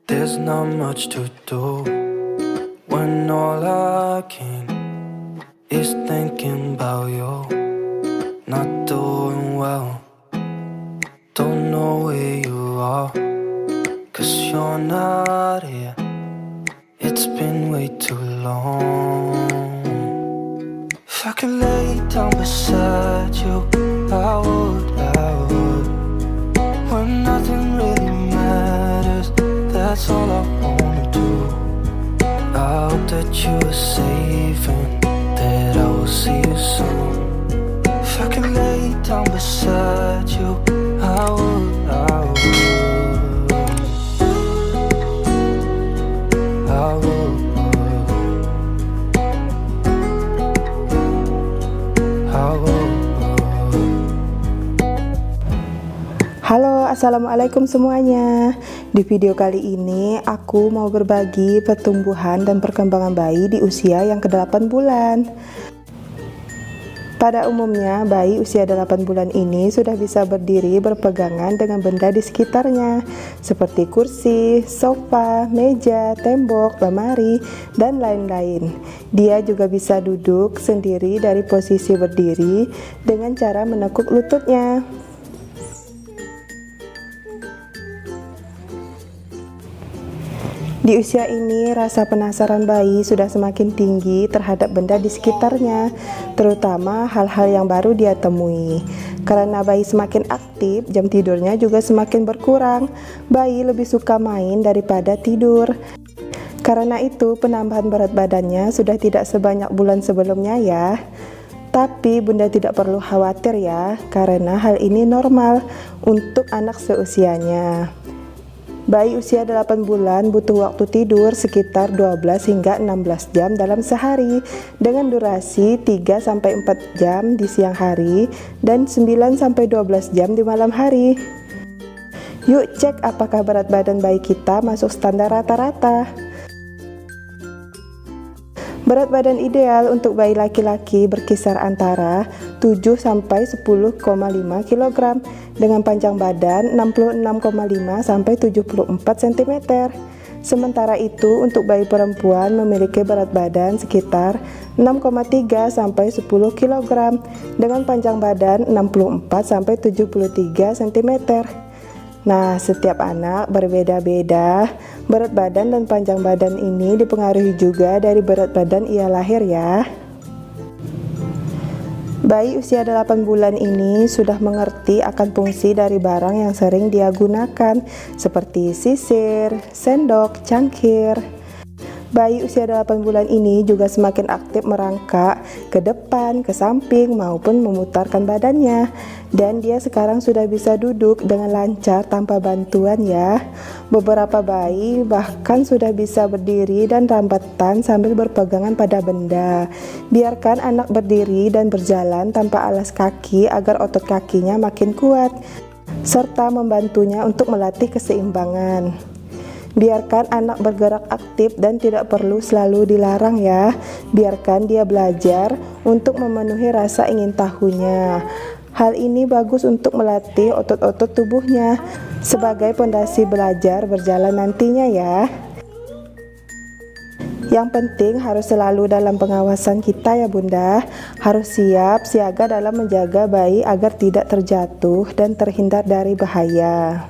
There's not much to do when all I can is thinking about you. Not doing well, don't know where you are, 'cause you're not here. It's been way too long. If I could lay down beside you, I would. When nothing really matters, that's all I wanna do. I hope that you are safe and that I will see you soon. If I could lay down beside you, I would. Halo, assalamualaikum semuanya. Di video kali ini aku mau berbagi pertumbuhan dan perkembangan bayi di usia yang ke-8 bulan. Pada umumnya, bayi usia 8 bulan ini sudah bisa berdiri berpegangan dengan benda di sekitarnya, seperti kursi, sofa, meja, tembok, lemari, dan lain-lain. Dia juga bisa duduk sendiri dari posisi berdiri dengan cara menekuk lututnya. Di usia ini, rasa penasaran bayi sudah semakin tinggi terhadap benda di sekitarnya, terutama hal-hal yang baru dia temui. Karena bayi semakin aktif, jam tidurnya juga semakin berkurang. Bayi lebih suka main daripada tidur. Karena itu, penambahan berat badannya sudah tidak sebanyak bulan sebelumnya ya. Tapi bunda tidak perlu khawatir ya, karena hal ini normal untuk anak seusianya. Bayi usia 8 bulan butuh waktu tidur sekitar 12 hingga 16 jam dalam sehari, dengan durasi 3-4 jam di siang hari dan 9-12 jam di malam hari. Yuk cek apakah berat badan bayi kita masuk standar rata-rata. Berat badan ideal untuk bayi laki-laki berkisar antara 7-10,5 kg dengan panjang badan 66,5-74 cm. Sementara itu untuk bayi perempuan memiliki berat badan sekitar 6,3-10 kg dengan panjang badan 64-73 cm. Nah, setiap anak berbeda-beda. Berat badan dan panjang badan ini dipengaruhi juga dari berat badan ia lahir ya. Bayi usia 8 bulan ini sudah mengerti akan fungsi dari barang yang sering dia gunakan, seperti sisir, sendok, cangkir. Bayi usia 8 bulan ini juga semakin aktif merangkak ke depan, ke samping, maupun memutarkan badannya. Dan dia sekarang sudah bisa duduk dengan lancar tanpa bantuan ya. Beberapa bayi bahkan sudah bisa berdiri dan rambatan sambil berpegangan pada benda. Biarkan anak berdiri dan berjalan tanpa alas kaki agar otot kakinya makin kuat, serta membantunya untuk melatih keseimbangan. Biarkan anak bergerak aktif dan tidak perlu selalu dilarang ya. Biarkan dia belajar untuk memenuhi rasa ingin tahunya. Hal ini bagus untuk melatih otot-otot tubuhnya sebagai pondasi belajar berjalan nantinya ya. Yang penting harus selalu dalam pengawasan kita ya bunda. Harus siap siaga dalam menjaga bayi agar tidak terjatuh dan terhindar dari bahaya.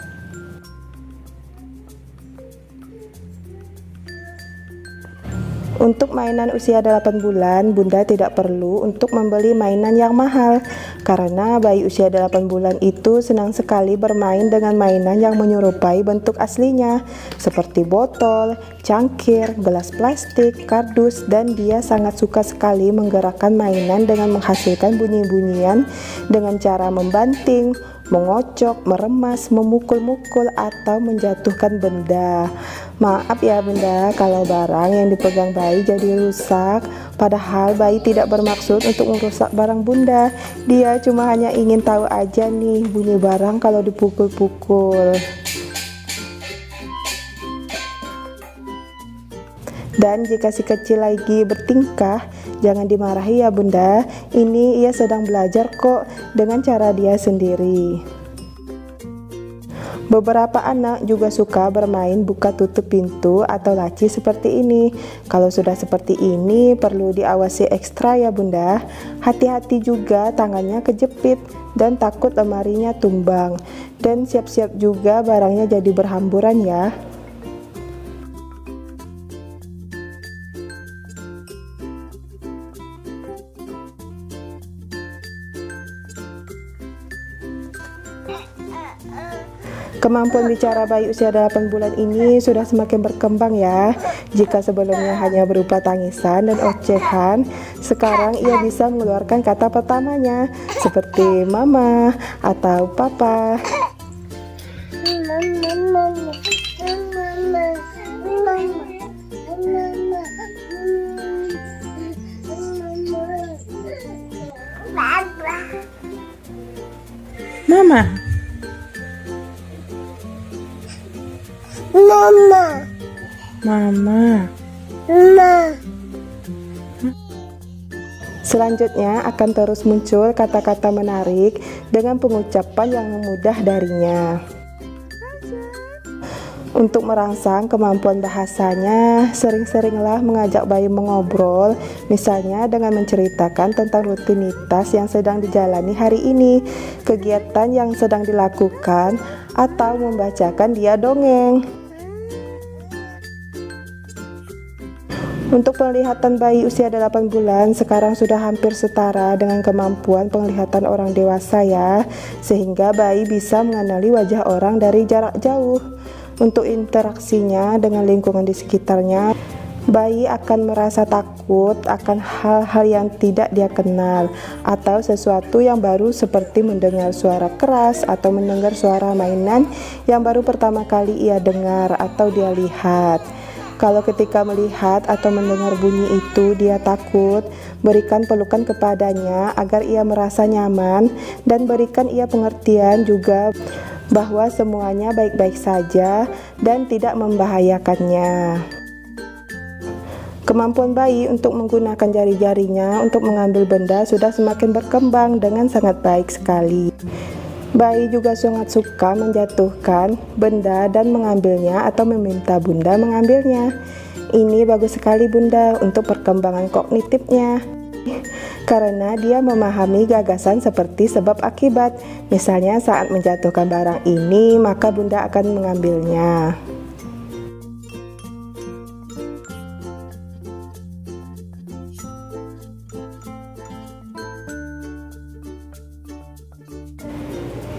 Untuk mainan usia 8 bulan, bunda tidak perlu untuk membeli mainan yang mahal, karena bayi usia 8 bulan itu senang sekali bermain dengan mainan yang menyerupai bentuk aslinya, seperti botol, cangkir, gelas plastik, kardus, dan dia sangat suka sekali menggerakkan mainan dengan menghasilkan bunyi-bunyian dengan cara membanting, mengocok, meremas, memukul-mukul, atau menjatuhkan benda. Maaf ya bunda kalau barang yang dipegang bayi jadi rusak, padahal bayi tidak bermaksud untuk merusak barang bunda. Dia cuma hanya ingin tahu aja nih bunyi barang kalau dipukul-pukul. Dan jika si kecil lagi bertingkah, jangan dimarahi ya bunda. Ini ia sedang belajar kok dengan cara dia sendiri. Beberapa anak juga suka bermain buka tutup pintu atau laci seperti ini. Kalau sudah seperti ini perlu diawasi ekstra ya bunda. Hati-hati juga tangannya kejepit dan takut lemarinya tumbang. Dan siap-siap juga barangnya jadi berhamburan ya. Kemampuan bicara bayi usia 8 bulan ini sudah semakin berkembang ya. Jika sebelumnya hanya berupa tangisan dan ocehan, sekarang ia bisa mengeluarkan kata pertamanya seperti mama atau papa. Mama. Mama. Mama. Mama. Selanjutnya akan terus muncul kata-kata menarik dengan pengucapan yang mudah darinya. Untuk merangsang kemampuan bahasanya, sering-seringlah mengajak bayi mengobrol, misalnya dengan menceritakan tentang rutinitas yang sedang dijalani hari ini, kegiatan yang sedang dilakukan, atau membacakan dia dongeng. Untuk penglihatan bayi usia 8 bulan sekarang sudah hampir setara dengan kemampuan penglihatan orang dewasa ya, sehingga bayi bisa mengenali wajah orang dari jarak jauh. Untuk interaksinya dengan lingkungan di sekitarnya, bayi akan merasa takut akan hal-hal yang tidak dia kenal atau sesuatu yang baru seperti mendengar suara keras atau mendengar suara mainan yang baru pertama kali ia dengar atau dia lihat. Kalau ketika melihat atau mendengar bunyi itu dia takut, berikan pelukan kepadanya agar ia merasa nyaman dan berikan ia pengertian juga bahwa semuanya baik-baik saja dan tidak membahayakannya. Kemampuan bayi untuk menggunakan jari-jarinya untuk mengambil benda sudah semakin berkembang dengan sangat baik sekali. Bayi juga sangat suka menjatuhkan benda dan mengambilnya atau meminta bunda mengambilnya. Ini bagus sekali bunda untuk perkembangan kognitifnya, karena dia memahami gagasan seperti sebab akibat. Misalnya saat menjatuhkan barang ini, maka bunda akan mengambilnya.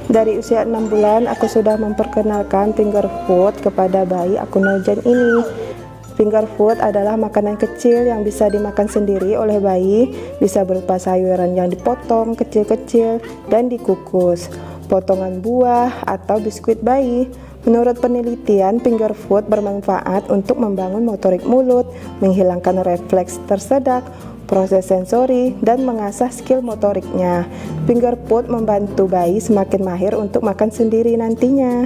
Dari usia 6 bulan aku sudah memperkenalkan finger food kepada bayi aku Nojan ini. Finger food adalah makanan kecil yang bisa dimakan sendiri oleh bayi, bisa berupa sayuran yang dipotong kecil-kecil dan dikukus, potongan buah atau biskuit bayi. Menurut penelitian, finger food bermanfaat untuk membangun motorik mulut, menghilangkan refleks tersedak, proses sensori, dan mengasah skill motoriknya. Finger food membantu bayi semakin mahir untuk makan sendiri nantinya.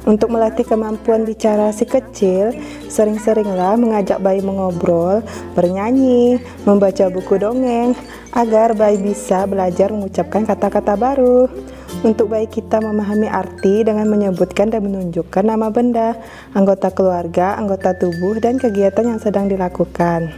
Untuk melatih kemampuan bicara si kecil, sering-seringlah mengajak bayi mengobrol, bernyanyi, membaca buku dongeng, agar bayi bisa belajar mengucapkan kata-kata baru. Untuk bayi kita memahami arti dengan menyebutkan dan menunjukkan nama benda, anggota keluarga, anggota tubuh, dan kegiatan yang sedang dilakukan.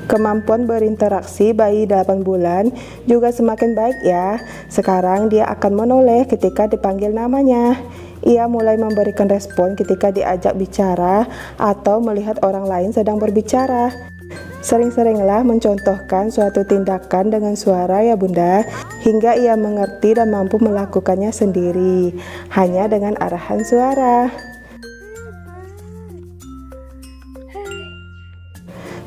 Kemampuan berinteraksi bayi 8 bulan juga semakin baik ya. Sekarang dia akan menoleh ketika dipanggil namanya. Ia mulai memberikan respon ketika diajak bicara atau melihat orang lain sedang berbicara. Sering-seringlah mencontohkan suatu tindakan dengan suara ya bunda, hingga ia mengerti dan mampu melakukannya sendiri, hanya dengan arahan suara.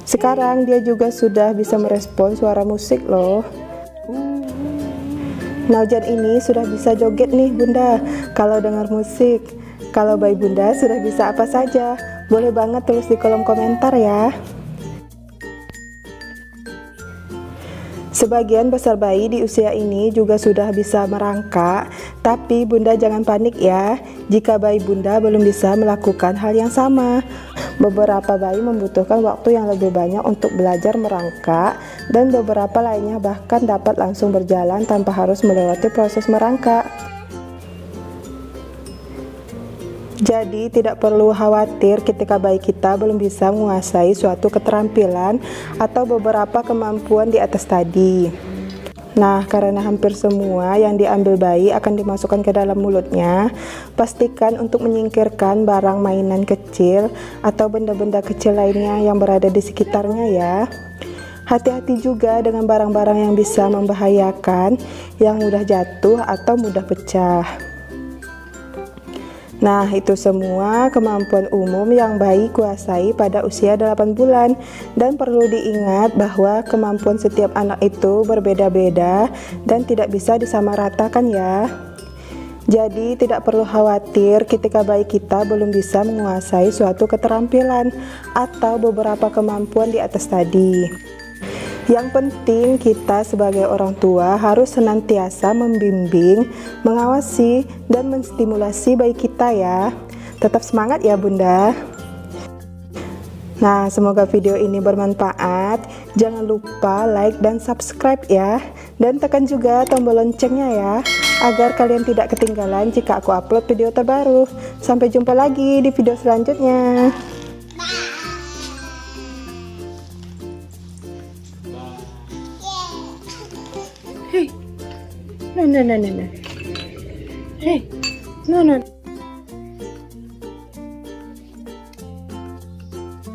Sekarang dia juga sudah bisa merespon suara musik loh. Nojan ini sudah bisa joget nih bunda kalau dengar musik. Kalau bayi bunda sudah bisa apa saja, boleh banget tulis di kolom komentar ya. Sebagian besar bayi di usia ini juga sudah bisa merangkak, tapi bunda jangan panik ya jika bayi bunda belum bisa melakukan hal yang sama. Beberapa bayi membutuhkan waktu yang lebih banyak untuk belajar merangkak, dan beberapa lainnya bahkan dapat langsung berjalan tanpa harus melewati proses merangkak. Jadi tidak perlu khawatir ketika bayi kita belum bisa menguasai suatu keterampilan atau beberapa kemampuan di atas tadi. Nah, karena hampir semua yang diambil bayi akan dimasukkan ke dalam mulutnya, pastikan untuk menyingkirkan barang mainan kecil atau benda-benda kecil lainnya yang berada di sekitarnya ya. Hati-hati juga dengan barang-barang yang bisa membahayakan, yang mudah jatuh atau mudah pecah. Nah, itu semua kemampuan umum yang bayi kuasai pada usia 8 bulan. Dan perlu diingat bahwa kemampuan setiap anak itu berbeda-beda dan tidak bisa disamaratakan ya. Jadi tidak perlu khawatir ketika bayi kita belum bisa menguasai suatu keterampilan atau beberapa kemampuan di atas tadi. Yang penting kita sebagai orang tua harus senantiasa membimbing, mengawasi, dan menstimulasi bayi kita ya. Tetap semangat ya Bunda. Nah, semoga video ini bermanfaat. Jangan lupa like dan subscribe ya. Dan tekan juga tombol loncengnya ya, agar kalian tidak ketinggalan jika aku upload video terbaru. Sampai jumpa lagi di video selanjutnya. Hey, no. Hey, no.